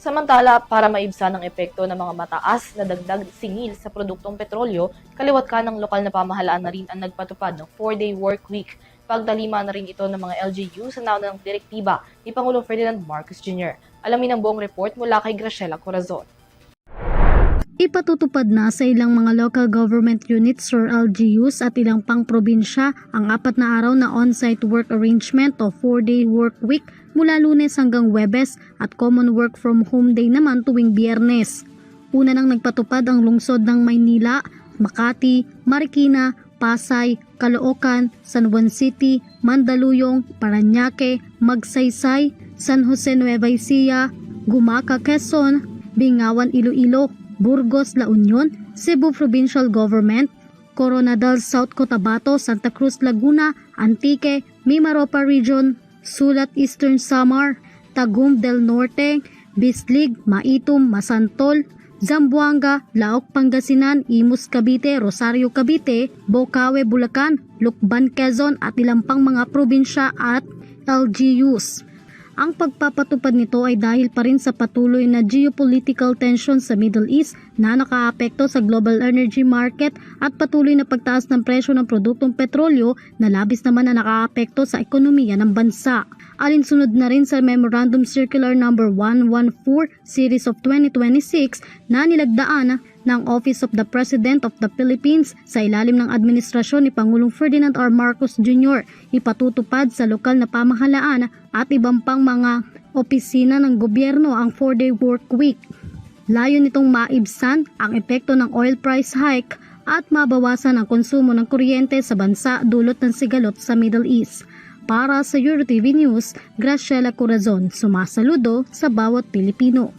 Samantala, para maibsan ang epekto ng mga mataas na dagdag singil sa produktong petrolyo, kaliwat ka ng lokal na pamahalaan na rin ang nagpatupad ng 4-day work week. Pagtalima na rin ito ng mga LGU sa naunang direktiba ni Pangulong Ferdinand Marcos Jr. Alamin ang buong report mula kay Graciela Corazon. Ipatutupad na sa ilang mga local government units or LGUs at ilang pang probinsya ang 4 na araw na on-site work arrangement o 4-day work week mula Lunes hanggang Huwebes at common work from home day naman tuwing Biyernes. Una nang nagpatupad ang lungsod ng Maynila, Makati, Marikina, Pasay, Caloocan, San Juan City, Mandaluyong, Parañaque, Magsaysay, San Jose Nueva Ecija, Gumaca, Quezon, Bingawan, Iloilo, Burgos, La Union, Cebu Provincial Government, Coronadal, South Cotabato, Santa Cruz, Laguna, Antique, Mimaropa Region, Sulat, Eastern Samar, Tagum del Norte, Bislig, Maitum, Masantol, Zamboanga, Laok, Pangasinan, Imus, Cavite, Rosario, Cavite, Bocaue, Bulacan, Lukban, Quezon at ilang pang mga probinsya at LGUs. Ang pagpapatupad nito ay dahil pa rin sa patuloy na geopolitical tension sa Middle East na nakaapekto sa global energy market at patuloy na pagtaas ng presyo ng produktong petrolyo na labis naman na nakaapekto sa ekonomiya ng bansa. Alinsunod na rin sa Memorandum Circular No. 114 Series of 2026 na nilagdaan ng Office of the President of the Philippines sa ilalim ng administrasyon ni Pangulong Ferdinand R. Marcos Jr. ipatutupad sa lokal na pamahalaan at ibang pang mga opisina ng gobyerno ang 4-day work week. Layo nitong maibsan ang epekto ng oil price hike at mabawasan ang konsumo ng kuryente sa bansa dulot ng sigalot sa Middle East. Para sa EuroTV News, Graciela Corazon, sumasaludo sa bawat Pilipino.